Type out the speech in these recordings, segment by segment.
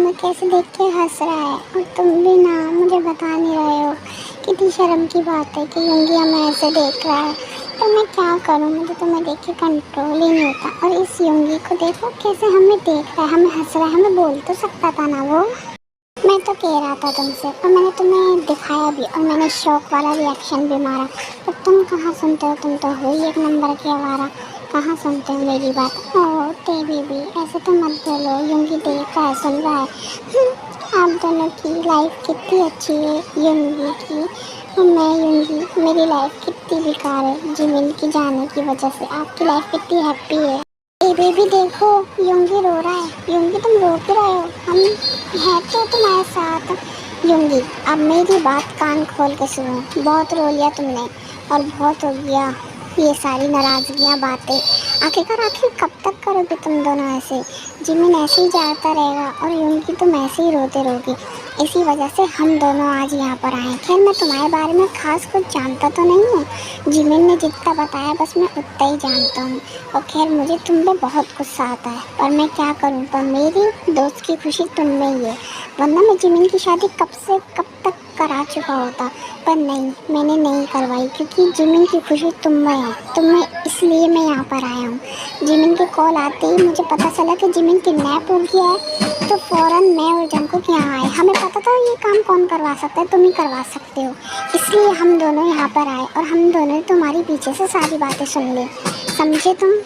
तुम्हें कैसे देख के हंस रहा है और तुम भी ना मुझे बता नहीं रहे हो। कितनी शर्म की बात है कि योंगी हमें ऐसे देख रहा है। तो मैं क्या करूँ, मुझे तुम्हें देख के कंट्रोल ही नहीं होता। और इस योंगी को देखो कैसे हमें देख रहा है, हमें हंस रहा है। हमें बोल तो सकता था ना वो। मैं तो कह रहा था तुमसे और मैंने तुम्हें दिखाया भी और मैंने शौक वाला रिएक्शन भी मारा, पर तुम कहाँ सुनते हो। तुम तो हो ही एक नंबर के आवारा। कहाँ सुनते हो मेरी बात। ओह तेरी भी ऐसे तो मत बोलो, योंगी देख रहा है, सुन रहा है। आप दोनों की लाइफ कितनी अच्छी है योंगी की और मैं योंगी, मेरी लाइफ कितनी बेकार है जिमिन की जाने की वजह से। आपकी लाइफ कितनी हैप्पी है। ए बेबी देखो, योंगी रो रहा है। योंगी तुम रो क्यों रहे हो, हम हैं तो तुम्हारे साथ। योंगी अब मेरी बात कान खोल के सुनो। बहुत रो लिया तुमने और बहुत हो गया ये सारी नाराज़गियाँ बातें। आखिर कब तक करोगे तुम दोनों ऐसे। जिमिन ऐसे ही जाता रहेगा और योंगी तुम ऐसे ही रोते रहोगे। इसी वजह से हम दोनों आज यहाँ पर आए। खैर मैं तुम्हारे बारे में खास कुछ जानता तो नहीं हूँ, जिमिन ने जितना बताया बस मैं उतना ही जानता हूँ। और खैर मुझे तुम पे बहुत गुस्सा आता है, पर मैं क्या करूँ, पर मेरी दोस्त की खुशी तुम में ही है। वरना मैं जिमिन की शादी कब तक करा चुका होता, पर नहीं, मैंने नहीं करवाई क्योंकि जिमिन की खुशी तुम में है। इसलिए मैं यहाँ पर आया हूँ। जिमिन के कॉल आते ही मुझे पता चला कि जिमिन किडनैप हो गया है, तो फ़ौरन मैं और जंकुक यहाँ आए। हमें पता था ये काम कौन करवा सकता है, तुम ही करवा सकते हो। इसलिए हम दोनों यहाँ पर आए और हम दोनों ने तुम्हारी पीछे से सारी बातें सुन ली। समझे तुम।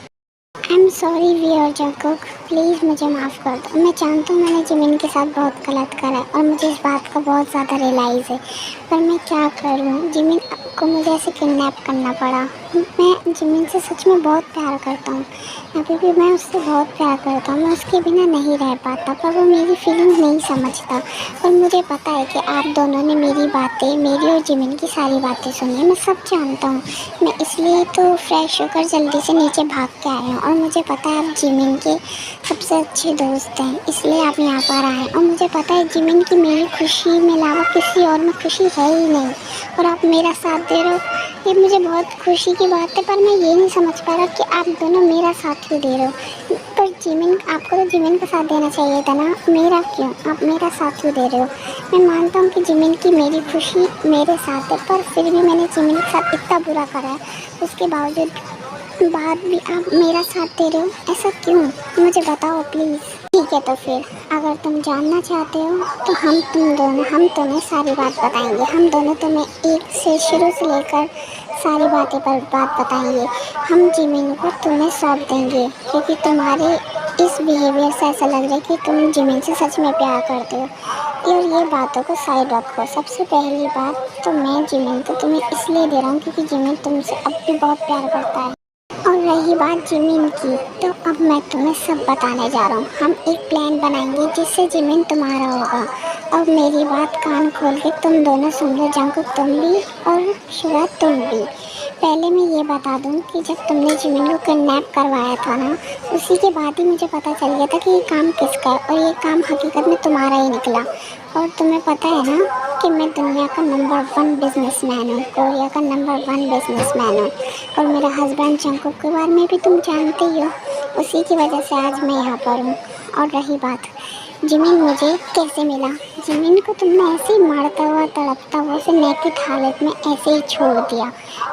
I am sorry wear Jungkook, please मुझे माफ़ कर दो। मैं जानता हूँ मैंने जिमिन के साथ बहुत गलत करा है और मुझे इस बात का बहुत ज़्यादा रियलाइज़ है, पर मैं क्या करूँ, जिमिन को मुझे ऐसे किडनैप करना पड़ा। मैं जिमिन से सच में बहुत प्यार करता हूँ, अभी भी मैं उससे बहुत प्यार करता हूँ। मैं उसके बिना नहीं रह पाता, पर वो मेरी फीलिंग्स नहीं समझता। और मुझे पता है कि आप दोनों ने मेरी बातें, मेरी और जिमिन की सारी बातें सुनी, मैं सब जानता हूँ। मैं इसलिए तो फ्रेश होकर जल्दी से नीचे भाग के आया हूँ और मुझे पता है आप जिमिन के सबसे अच्छे दोस्त हैं, इसलिए आप यहाँ पर आए। और मुझे पता है जिमिन की मेरी खुशी में अलावा किसी और में खुशी है ही नहीं, और आप मेरा साथ दे रहे हो, ये मुझे बहुत खुशी की बात है। पर मैं ये नहीं समझ पा रहा कि आप दोनों मेरा साथ क्यों दे रहे हो। पर जिमिन, आपको तो जिमिन का साथ देना चाहिए था ना, मेरा क्यों, आप मेरा साथ क्यों दे रहे हो। मैं मानता हूँ कि जिमिन की मेरी खुशी मेरे साथ है, पर फिर भी मैंने जिमिन के साथ इतना बुरा करा है, उसके बाद भी आप मेरा साथ दे रहे हो। ऐसा क्यों, मुझे बताओ प्लीज़। ठीक है तो फिर अगर तुम जानना चाहते हो तो हम तुम्हें सारी बात बताएंगे। हम दोनों तुम्हें एक से शुरू से लेकर सारी बात बताएंगे। हम जिमिन को तुम्हें सौंप देंगे क्योंकि तुम्हारे इस बिहेवियर से ऐसा लग रहा है कि तुम जिमिन से सच में प्यार करते हो। और ये बातों को साइड रखो। सबसे पहली बात तो मैं जिमिन को तुम्हें इसलिए दे रहा हूँ क्योंकि जिमिन तुमसे अब भी बहुत प्यार करता है। और रही बात जिमिन की, तो अब मैं तुम्हें सब बताने जा रहा हूँ। हम एक प्लान बनाएंगे जिससे जिमिन तुम्हारा होगा। अब मेरी बात कान खोल के तुम दोनों सुन लो, जंकुक तुम भी और शुरा तुम भी। पहले मैं ये बता दूँ कि जब तुमने जिमिन को किडनैप करवाया था ना, उसी के बाद ही मुझे पता चल गया था कि ये काम किसका है, और ये काम हकीकत में तुम्हारा ही निकला। और तुम्हें पता है ना कि मैं दुनिया का नंबर 1 बिजनेसमैन हूँ, कोरिया का नंबर 1 बिजनेसमैन हूँ। और मेरा हस्बैंड जंकुक के बारे में भी तुम जानते ही हो, उसी की वजह से आज मैं यहाँ पर हूँ। और रही बात जिमिन मुझे कैसे मिला, जिमिन को तुमने ऐसे ही मारता हुआ तड़पता हुआ उसे नैतिक हालत में ऐसे ही छोड़ दिया।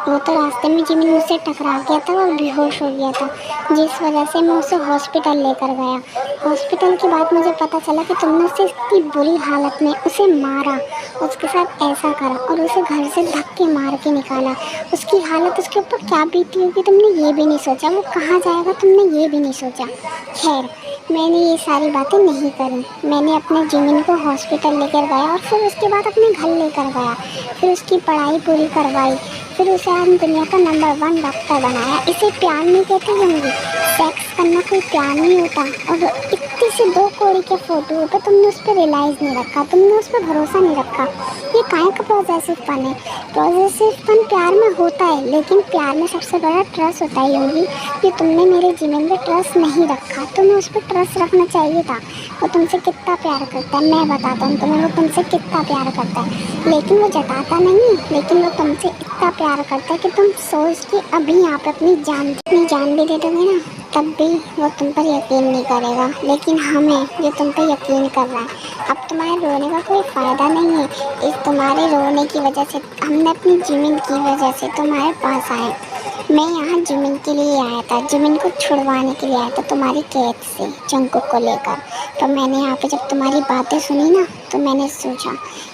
वो तो रास्ते में जिमिन मुझसे टकरा गया था और बेहोश हो गया था, जिस वजह से मैं उसे हॉस्पिटल लेकर गया। हॉस्पिटल के बाद मुझे पता चला कि तुमने उसे इतनी बुरी हालत में उसे मारा, उसके साथ ऐसा करा और उसे घर से धक्के मार के निकाला। उसकी हालत, उसके ऊपर क्या बीती होगी तुमने ये भी नहीं सोचा, वो कहाँ जाएगा तुमने ये भी नहीं सोचा। खैर मैंने ये सारी बातें नहीं करी। मैंने अपने जिमिन को हॉस्पिटल लेकर गया और फिर उसके बाद अपने घर लेकर गया, फिर उसकी पढ़ाई पूरी करवाई, फिर उसे आज दुनिया का नंबर 1 डॉक्टर बनाया। इसे प्यार नहीं कहते होंगे, सेक्स करना कोई प्यार नहीं होता। और इतनी से 2 कौड़ी के फोटो पे तुमने उस पर रियलाइज़ नहीं रखा, तुमने उस पर भरोसा नहीं रखा। ये काहे का पॉजेसिवपन है। पॉजेसिवपन प्यार में होता है, लेकिन प्यार में सबसे बड़ा ट्रस्ट होता है होगी कि तुमने मेरे जिमिन पे ट्रस्ट नहीं रखा। तुम्हें उस पर ट्रस्ट रखना चाहिए था। वो तुमसे कितना प्यार करता है, मैं बताता हूँ तुम्हें वो तुमसे कितना प्यार करता है, लेकिन वो जताता नहीं, लेकिन वो तुमसे इतना प्यार करता है कि तुम सोच के अभी यहाँ पे अपनी जान भी दे दोगे ना, तब भी वो तुम पर यकीन नहीं करेगा। लेकिन हमें जो तुम पर यकीन कर रहा है, अब तुम्हारे रोने का कोई फ़ायदा नहीं है। इस तुम्हारे रोने की वजह से हमने अपनी जिमिन की वजह से तुम्हारे पास आए। मैं यहाँ जिमिन के लिए आया था, जिमिन को छुड़वाने के लिए आया था तुम्हारी कैद से, जंकुक को लेकर। तो मैंने यहाँ पे जब तुम्हारी बातें सुनी ना, तो मैंने सोचा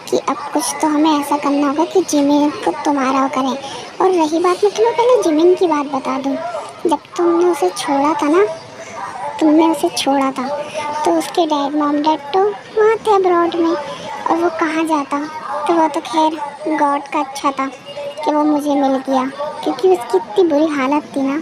कि अब कुछ तो हमें ऐसा करना होगा कि जिमिन को तुम्हारा करें। और रही बात, मैं तुम्हें पहले जिमिन की बात बता दूँ। जब तुमने उसे छोड़ा था ना, तुमने उसे छोड़ा था, तो उसके मॉम डैड तो वहाँ थे अब्रॉड में, और वो कहाँ जाता। तो वो तो खैर गॉड का अच्छा था कि वो मुझे मिल गया, क्योंकि उसकी इतनी बुरी हालत थी ना,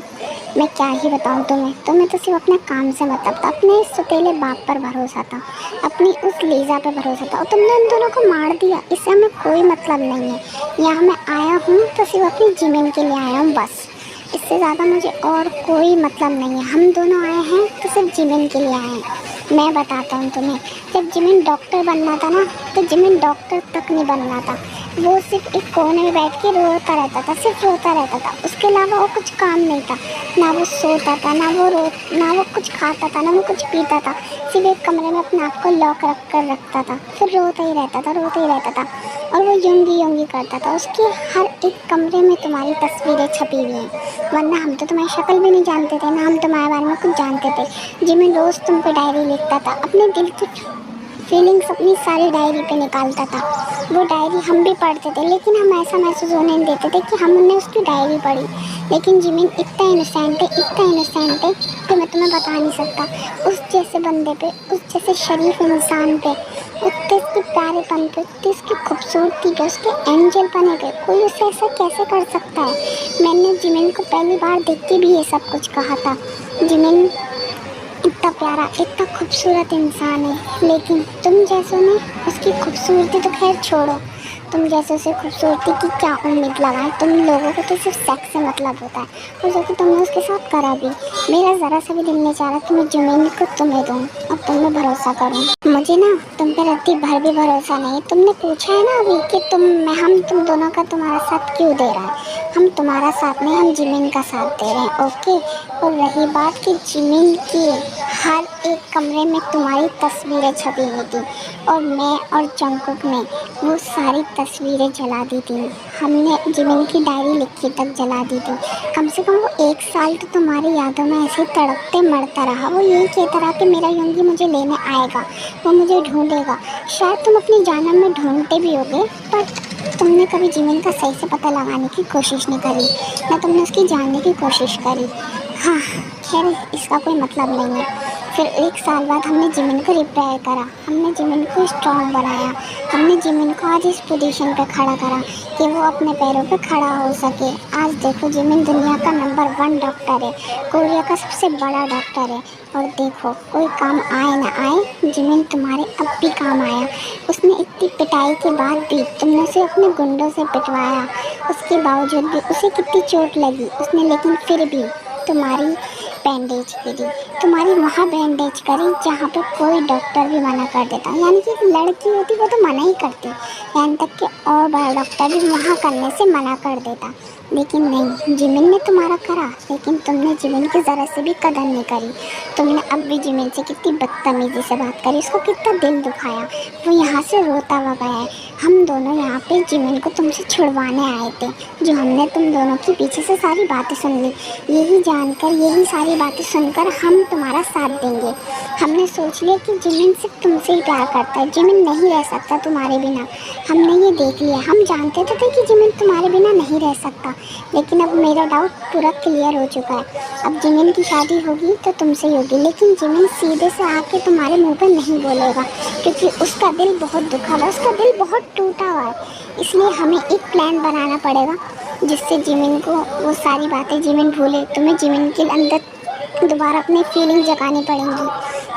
मैं क्या ही बताऊँ तुम्हें तो सिर्फ अपने काम से मतलब था, अपने सौतेले बाप पर भरोसा था, अपनी उस लीजा पे भरोसा था, और तुमने उन दोनों को मार दिया। इससे हमें कोई मतलब नहीं है। यहाँ मैं आया हूँ तो सिर्फ अपनी जिमिन के लिए आया हूँ बस, इससे ज़्यादा मुझे और कोई मतलब नहीं है। हम दोनों आए हैं तो सिर्फ जिमिन के लिए आए हैं। मैं बताता हूँ तुम्हें, जब जिमिन डॉक्टर बनना था ना, तो जिमिन डॉक्टर तक नहीं बनना था। वो सिर्फ एक कोने में बैठ के रोता रहता था, सिर्फ रोता रहता था। उसके अलावा और कुछ काम नहीं था। ना वो सोता था, ना वो कुछ खाता था, ना वो कुछ पीता था। सिर्फ एक कमरे में अपने आप को लॉक रख कर रखता था, फिर रोता ही रहता था। और वो यूंगी करता था। उसके हर एक कमरे में तुम्हारी तस्वीरें छपी हुई हैं, वरना हम तो तुम्हारी शक्ल भी नहीं जानते थे, ना हम तुम्हारे बारे में कुछ जानते थे। जिमिन रोज़ तुम पे डायरी लिखता था, अपने दिल की फीलिंग्स अपनी सारी डायरी पे निकालता था। वो डायरी हम भी पढ़ते थे, लेकिन हम ऐसा महसूस होने नहीं देते थे कि हमने उसकी डायरी पढ़ी। लेकिन जिमिन इतना इनोसेंट है कि मैं तुम्हें बता नहीं सकता। उस जैसे बंदे पे, उस जैसे शरीफ इंसान पे, उतने उसके प्यारेपन पे, उतनी उसकी खूबसूरती पे, उसके एंजल पने पे कोई उसे ऐसा कैसे कर सकता है। मैंने जिमिन को पहली बार देख के भी ये सब कुछ कहा था। जिमिन इतना प्यारा, इतना खूबसूरत इंसान है, लेकिन तुम जैसों ने उसकी खूबसूरती तो खैर छोड़ो, तुम जैसे उसे खूबसूरती की क्या उम्मीद लगाए। तुम लोगों को तो सिर्फ सेक्स से मतलब होता है, और जो कि तुमने उसके साथ करा भी। मेरा ज़रा सा भी दिल नहीं चाह रहा कि मैं जिमिन को तुम्हें दूँ और तुम में भरोसा करूँ। मुझे ना तुम पे रत्ती भर भी भरोसा नहीं। तुमने पूछा है ना अभी कि हम तुम दोनों का तुम्हारा साथ क्यों दे रहा है। हम तुम्हारा साथ नहीं, हम जिमिन का साथ दे रहे हैं, ओके। और रही बात कि जिमिन की हर एक कमरे में तुम्हारी तस्वीरें छपी हुई थी, और मैं और जंकुक ने वो सारी तस्वीरें जला दी थी। हमने जिमिन की डायरी लिखी तक जला दी थी। कम से कम वो 1 साल तो तुम्हारी यादों में ऐसे तड़पते मरता रहा। वो यही कहता रहा कि मेरा योंगी मुझे लेने आएगा, वो मुझे ढूंढेगा। शायद तुम अपनी जानम में ढूंढते भी होगे, पर तुमने कभी जिमिन का सही से पता लगाने की कोशिश नहीं करी, ना तुमने उसकी जानने की कोशिश करी। हाँ खैर, इसका कोई मतलब नहीं है। फिर 1 साल बाद हमने जिमिन को रिपेयर करा, हमने जिमिन को स्ट्रॉन्ग बनाया, हमने जिमिन को आज इस पोजीशन पे खड़ा करा कि वो अपने पैरों पे खड़ा हो सके। आज देखो जिमिन दुनिया का नंबर 1 डॉक्टर है, कोरिया का सबसे बड़ा डॉक्टर है। और देखो, कोई काम आए ना आए, जिमिन तुम्हारे अब भी काम आया। उसने इतनी पिटाई के बाद भी तुमने उसे अपने गुंडों से पिटवाया, उसके बावजूद भी उसे कितनी चोट लगी उसने, लेकिन फिर भी तुम्हारी बैंडेज करी, तुम्हारी वहाँ बैंडेज करी जहाँ पे कोई डॉक्टर भी मना कर देता। यानी कि लड़की होती वो तो मना ही करती, यहाँ तक कि और बड़ा डॉक्टर भी वहाँ करने से मना कर देता। लेकिन नहीं, जिमिन ने तुम्हारा करा, लेकिन तुमने जिमिन की ज़रा से भी कदर नहीं करी। तुमने अब भी जिमिन से कितनी बदतमीज़ी से बात करी, उसको कितना दिल दुखाया, वो यहाँ से रोता हुआ गया है। हम दोनों यहाँ पे जिमिन को तुमसे छुड़वाने आए थे, जो हमने तुम दोनों के पीछे से सारी बातें सुन ली। यही जानकर, यही सारी बातें सुनकर हम तुम्हारा साथ देंगे। हमने सोच लिया कि जिमिन सिर्फ तुमसे ही प्यार करता है, जिमिन नहीं रह सकता तुम्हारे बिना। हमने ये देख लिया, हम जानते तो थे कि जिमिन तुम्हारे बिना नहीं रह सकता, लेकिन अब मेरा डाउट पूरा क्लियर हो चुका है। अब जिमिन की शादी होगी तो तुमसे ही होगी, लेकिन जिमिन सीधे से आके तुम्हारे मुंह पर नहीं बोलेगा, क्योंकि उसका दिल बहुत दुखा हुआ है, उसका दिल बहुत टूटा हुआ है। इसलिए हमें एक प्लान बनाना पड़ेगा जिससे जिमिन को वो सारी बातें जिमिन भूले। तुम्हें जिमिन के अंदर दोबारा अपनी फीलिंग जगानी पड़ेंगी,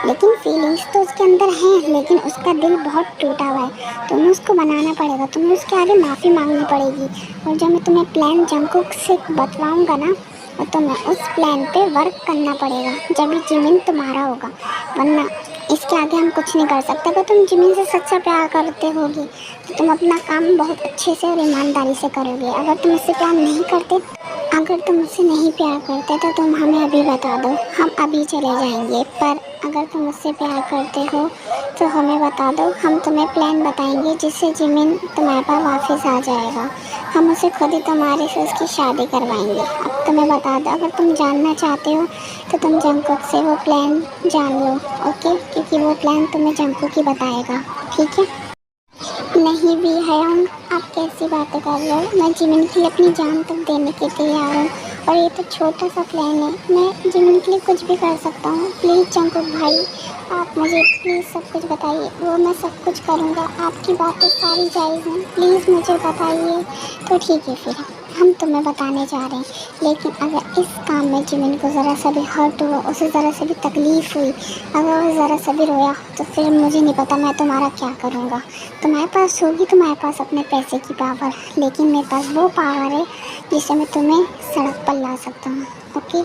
लेकिन फीलिंग्स तो उसके अंदर हैं, लेकिन उसका दिल बहुत टूटा हुआ है। तुम्हें उसको बनाना पड़ेगा, तुम्हें उसके आगे माफ़ी मांगनी पड़ेगी। और जब मैं तुम्हें प्लान जंकुक से बतलाऊँगा ना, और तुम्हें उस प्लान पे वर्क करना पड़ेगा, जब भी जिमिन तुम्हारा होगा। वरना इसके आगे हम कुछ नहीं कर सकते। अगर तुम जिमिन से सच्चा प्यार करते होगी तो तुम अपना काम बहुत अच्छे से और ईमानदारी से करोगे। अगर तुम उससे प्यार नहीं करते, अगर तुम उससे नहीं प्यार करते तो तुम हमें अभी बता दो, हम अभी चले जाएंगे। पर अगर तुम उससे प्यार करते हो तो हमें बता दो, हम तुम्हें प्लान बताएंगे जिससे जिमिन तुम्हारे पास वापस आ जाएगा। हम उसे खुद ही तुम्हारे से उसकी शादी करवाएंगे। अब तुम्हें बता दो, अगर तुम जानना चाहते हो तो तुम जंकुक से वो प्लान जान लो, ओके? क्योंकि वो प्लान तुम्हें जंकुक ही बताएगा, ठीक है? नहीं भी है हम, आप कैसी बातें कर रहे हो? मैं जिमिन के लिए अपनी जान तक देने के तैयार हूँ। और ये तो छोटा सा प्लान है, मैं जिमिन के लिए कुछ भी कर सकता हूँ। प्लीज़ जंकुक भाई, आप मुझे प्लीज़ सब कुछ बताइए, वो मैं सब कुछ करूँगा। आपकी बातें सारी जायज़ हैं, प्लीज़ मुझे बताइए। तो ठीक है, फिर हम तुम्हें बताने जा रहे हैं। लेकिन अगर इस काम में जिमिन को ज़रा सा भी हर्ट हुआ, उसे ज़रा सा भी तकलीफ़ हुई, अगर वो ज़रा सा भी रोया, तो फिर मुझे नहीं पता मैं तुम्हारा क्या करूँगा। तुम्हारे पास होगी तुम्हारे पास अपने पैसे की पावर, लेकिन मेरे पास वो पावर है जिससे मैं तुम्हें सड़क पर ला सकता हूँ, ओके?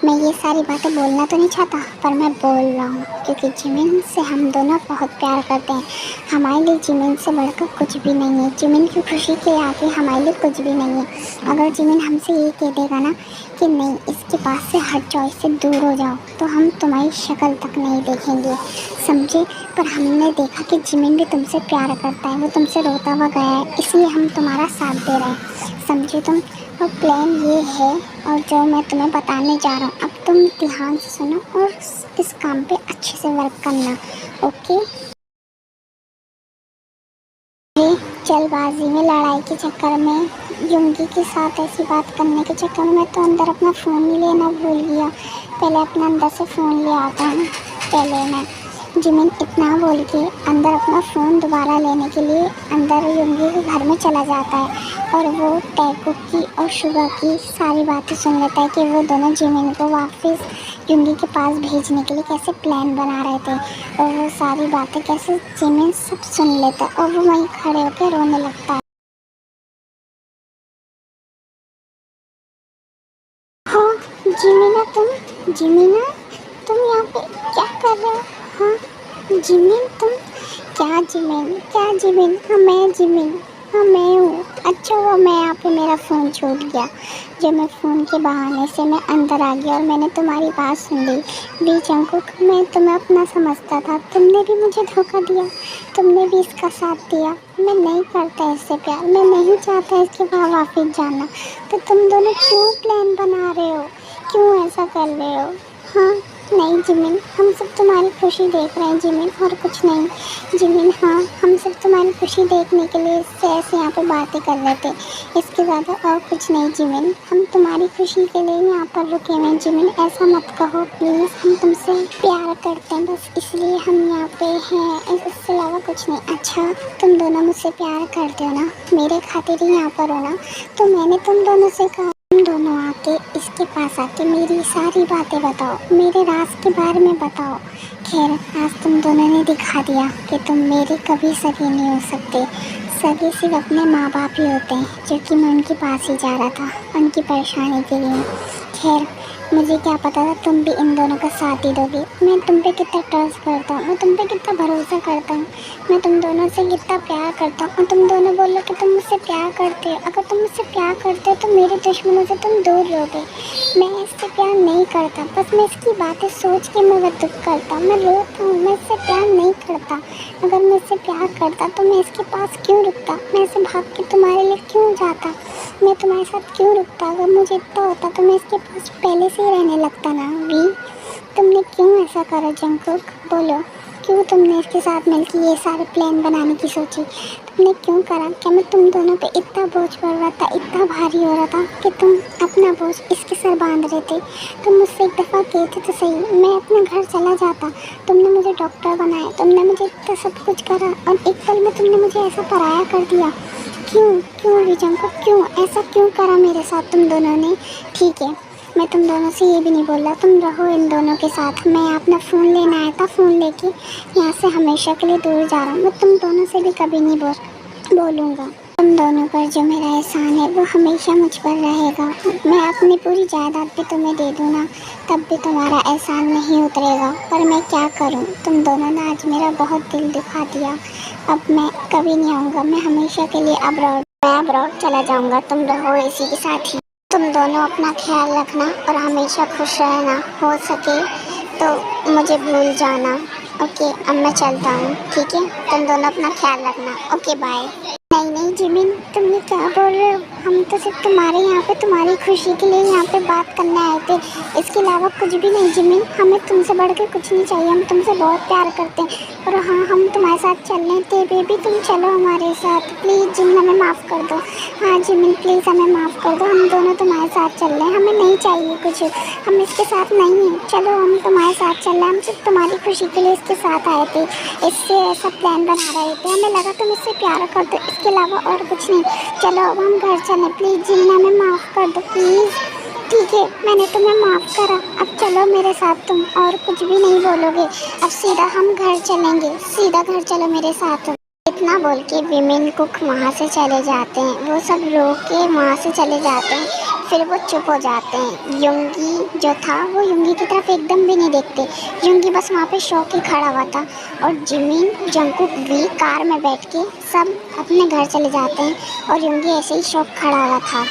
मैं ये सारी बातें बोलना तो नहीं चाहता, पर मैं बोल रहा हूँ क्योंकि जिमिन से हम दोनों बहुत प्यार करते हैं। हमारे लिए जिमिन से बढ़कर कुछ भी नहीं है। जिमिन की खुशी के आगे हमारे लिए कुछ भी नहीं है। अगर जिमिन हमसे ये कह देगा ना कि नहीं, इसके पास से हट जाओ, इससे दूर हो जाओ, तो हम तुम्हारी शक्ल तक नहीं देखेंगे, समझे? पर हमने देखा कि जिमिन भी तुमसे प्यार करता है, वो तुमसे रोता हुआ गया है, इसलिए हम तुम्हारा साथ दे रहे हैं, समझे तुम? और प्लान ये है, और जो मैं तुम्हें बताने जा रहा हूँ, अब तुम ध्यान से सुनो और इस काम पे अच्छे से वर्क करना, ओके? जल्दबाजी में, लड़ाई के चक्कर में, युंगी के साथ ऐसी बात करने के चक्कर में मैं तो अंदर अपना फ़ोन ही लेना भूल गया। पहले अपना अंदर से फ़ोन ले आता हूँ। पहले मैं जिमिन इतना बोल के अंदर अपना फ़ोन दोबारा लेने के लिए अंदर युंगी के घर में चला जाता है, और वो टैकुक की और शुगा की सारी बातें सुन लेता है कि वो दोनों जिमिन को वापस युंगी के पास भेजने के लिए कैसे प्लान बना रहे थे, और वो सारी बातें कैसे जिमिन सब सुन लेता है, और वो वहीं खड़े होकर रोने लगता है। हाँ जिमिना, तुम यहाँ पे क्या कर रहे हो? हाँ जिमिन, तुम क्या जिमिन, क्या जिमिन? हाँ मैं जिमिन, हाँ मैं हूँ। अच्छा हुआ मैं यहाँ पे मेरा फ़ोन छूट गया, जब मैं फ़ोन के बहाने से मैं अंदर आ गया और मैंने तुम्हारी बात सुन ली। भी जंकुक, मैं तुम्हें अपना समझता था, तुमने भी मुझे धोखा दिया, तुमने भी इसका साथ दिया। मैं नहीं करता इससे प्यार, मैं नहीं चाहता इसके बाद वापस जाना। तो तुम दोनों क्यों प्लान बना रहे हो, क्यों ऐसा कर रहे हो? हाँ नहीं जिमिन, हम सब तुम्हारी खुशी देख रहे हैं जिमिन, और कुछ नहीं जिमिन। हाँ हम सब तुम्हारी खुशी देखने के लिए इससे ऐसे यहाँ पे बातें कर रहे थे, इसके ज़्यादा और कुछ नहीं जिमिन। हम तुम्हारी खुशी के लिए यहाँ पर रुके हुए हैं जिमिन, ऐसा मत कहो प्लीज़। हम तुमसे प्यार करते हैं, बस इसलिए हम यहाँ पे हैं, इससे अलावा कुछ नहीं। अच्छा तुम दोनों मुझसे प्यार करते हो ना, मेरे खातिर ही यहाँ पर हो ना? तो मैंने तुम दोनों से कहा तुम दोनों आके इसके पास आके मेरी सारी बातें बताओ, मेरे राज के बारे में बताओ। खैर आज तुम दोनों ने दिखा दिया कि तुम मेरे कभी सगे नहीं हो सकते। सगे सिर्फ अपने माँ बाप ही होते हैं, जो कि मैं उनके पास ही जा रहा था उनकी परेशानी के लिए। खैर मुझे क्या पता था तुम भी इन दोनों का साथ ही दोगे। मैं तुम पे कितना ट्रस्ट करता हूँ, मैं तुम पे कितना भरोसा करता हूँ, मैं तुम दोनों से कितना प्यार करता हूँ, और तुम दोनों बोलो कि तुम मुझसे प्यार करते हो। अगर तुम मुझसे प्यार करते हो तो मेरे दुश्मनों से तुम दूर रहोगे। मैं इससे प्यार नहीं करता, बस मैं इसकी बातें सोच के मैं दुख करता हूँ, मैं रोता हूँ। मैं इससे प्यार नहीं करता। अगर मैं इससे प्यार करता तो मैं इसके पास क्यों रुकता? मैं इसे भाग के तुम्हारे लिए क्यों जाता? मैं तुम्हारे साथ क्यों रुकता? अगर मुझे इतना होता तो मैं इसके पास पहले से ही रहने लगता ना। वी तुमने क्यों ऐसा करा जंकुक, बोलो क्यों तुमने इसके साथ मिलकर ये सारे प्लान बनाने की सोची? तुमने क्यों करा? क्या मैं तुम दोनों पे इतना बोझ पड़ रहा था, इतना भारी हो रहा था कि तुम अपना बोझ इसके सर बांध रहे थे? तुम मुझसे एक दफ़ा कहते तो सही, मैं अपने घर चला जाता। तुमने मुझे डॉक्टर बनाया, तुमने मुझे इतना सब कुछ करा, और एक पल में तुमने मुझे ऐसा पराया कर दिया। क्यों क्यों विजम को, क्यों ऐसा क्यों करा मेरे साथ तुम दोनों ने? ठीक है मैं तुम दोनों से ये भी नहीं बोल रहा, तुम रहो इन दोनों के साथ। मैं अपना फ़ोन लेना आया था, फ़ोन लेके यहाँ से हमेशा के लिए दूर जा रहा हूँ। मैं तुम दोनों से भी कभी नहीं बोलूँगा। तुम दोनों पर जो मेरा एहसान है वो हमेशा मुझ पर रहेगा। मैं अपनी पूरी जायदाद भी तुम्हें दे दूँ ना, तब भी तुम्हारा एहसान नहीं उतरेगा। पर मैं क्या करूँ, तुम दोनों ने आज मेरा बहुत दिल दुखा दिया। अब मैं कभी नहीं आऊँगा, मैं हमेशा के लिए अब्रॉड चला जाऊँगा। तुम रहो इसी के साथ ही। तुम दोनों अपना ख्याल रखना और हमेशा खुश रहना। हो सके तो मुझे भूल जाना। ओके, अब मैं चलता हूँ, ठीक है? तुम दोनों अपना ख्याल रखना। Okay, bye. नहीं नहीं जिमिन, तुम ये क्या बोल रहे हो? हम तो सिर्फ तुम्हारे यहाँ पे तुम्हारी खुशी के लिए यहाँ पे बात करने आए थे, इसके अलावा कुछ भी नहीं। जिमिन, हमें तुमसे बढ़ के कुछ नहीं चाहिए, हम तुमसे बहुत प्यार करते हैं। और हाँ, हम तुम्हारे साथ चल रहे थे। बेबी, तुम चलो हमारे साथ प्लीज़। जिमिन, हमें माफ़ कर दो। हाँ जिमिन, प्लीज़ हमें माफ़ कर दो, हम दोनों तुम्हारे साथ चल रहे हैं, हमें नहीं चाहिए कुछ, हम इसके साथ नहीं हैं। चलो, हम तुम्हारे साथ चल रहे हैं, हम सिर्फ तुम्हारी खुशी के लिए इसके साथ आए थे, इससे ऐसा प्लान बना रहे थे। हमें लगा तुम इससे प्यार कर दो, इसके अलावा और कुछ नहीं। चलो अब हम घर चलें, प्लीज़ जिन्ना, हमें माफ़ कर दो प्लीज़। ठीक है, मैंने तुम्हें माफ़ करा, अब चलो मेरे साथ तुम, और कुछ भी नहीं बोलोगे। अब सीधा हम घर चलेंगे, सीधा घर चलो मेरे साथ। इतना बोल के विमेन कुक वहाँ से चले जाते हैं। वो सब रो के वहाँ से चले जाते हैं। फिर वो चुप हो जाते हैं। युंगी जो था वो युंगी की तरफ एकदम भी नहीं देखते। युंगी बस वहाँ पे शौक ही खड़ा हुआ था। और जिमिन जंकुक भी कार में बैठ के सब अपने घर चले जाते हैं और युंगी ऐसे ही शौक खड़ा हुआ था।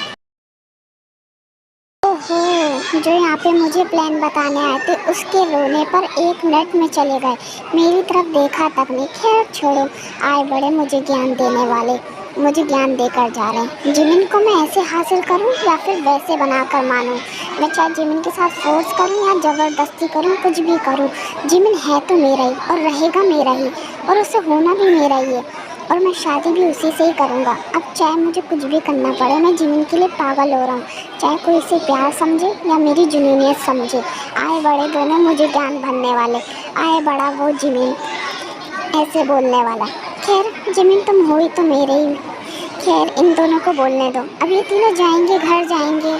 ओहो, जो यहाँ पे मुझे प्लान बताने आए थे उसके रोने पर 1 मिनट में चले गए, मेरी तरफ देखा तक नहीं। खैर छोड़ो, आए बड़े मुझे ज्ञान देने वाले, मुझे ज्ञान देकर जा रहे हैं। जिमिन को मैं ऐसे हासिल करूं या फिर वैसे बनाकर मानूं। मैं चाहे जिमिन के साथ फोर्स करूं या ज़बरदस्ती करूं, कुछ भी करूं, जिमिन है तो मेरा ही और रहेगा मेरा ही, और उसे होना भी मेरा ही है। और मैं शादी भी उसी से ही करूँगा। अब चाहे मुझे कुछ भी करना पड़े, मैं जिमिन के लिए पागल हो रहा हूँ, चाहे कोई इसे प्यार समझे या मेरी जुनूनियत समझे। आए बड़े दोनों मुझे ज्ञान भरने वाले, आए बड़ा वो जिमिन ऐसे बोलने वाला। खैर जिमिन, तुम हो ही तो मेरे ही। खैर इन दोनों को बोलने दो, अब ये तीनों जाएंगे, घर जाएंगे।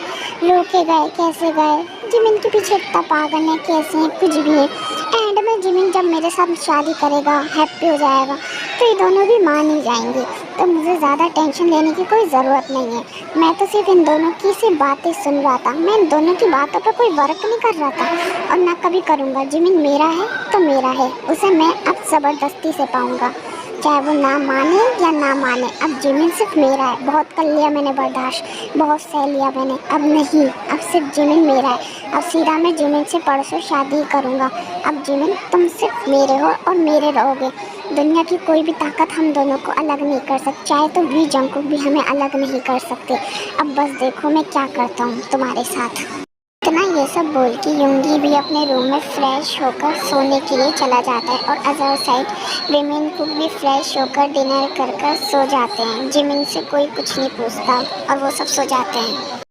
रो के गए, कैसे गए, जिमिन के पीछे इतना पागल है, कैसे हैं, कुछ भी है। एंड में जिमिन जब मेरे साथ शादी करेगा, हैप्पी हो जाएगा, तो ये दोनों भी मान ही जाएंगे। तो मुझे ज़्यादा टेंशन लेने की कोई ज़रूरत नहीं है। मैं तो सिर्फ इन दोनों की सिर्फ बातें सुन रहा था, मैं इन दोनों की बातों पर कोई वर्क नहीं कर रहा था और ना कभी करूँगा। जिमिन मेरा है तो मेरा है, उसे मैं अब ज़बरदस्ती से पाऊँगा, चाहे वो ना माने या ना माने। अब जिमिन सिर्फ मेरा है। बहुत कर लिया मैंने बर्दाश्त, बहुत सह लिया मैंने, अब नहीं, अब सिर्फ जिमिन मेरा है। अब सीधा मैं जिमिन से परसों शादी करूँगा। अब जिमिन तुम सिर्फ मेरे हो और मेरे रहोगे। दुनिया की कोई भी ताकत हम दोनों को अलग नहीं कर सकती, चाहे तो वी जंकुक भी हमें अलग नहीं कर सकते। अब बस देखो मैं क्या करता हूँ तुम्हारे साथ। इतना ये सब बोल के युंगी भी अपने रूम में फ्रेश होकर सोने के लिए चला जाता है और अदर साइड विमेन कुक भी फ्रेश होकर डिनर कर सो जाते हैं। जिमिन से कोई कुछ नहीं पूछता और वो सब सो जाते हैं।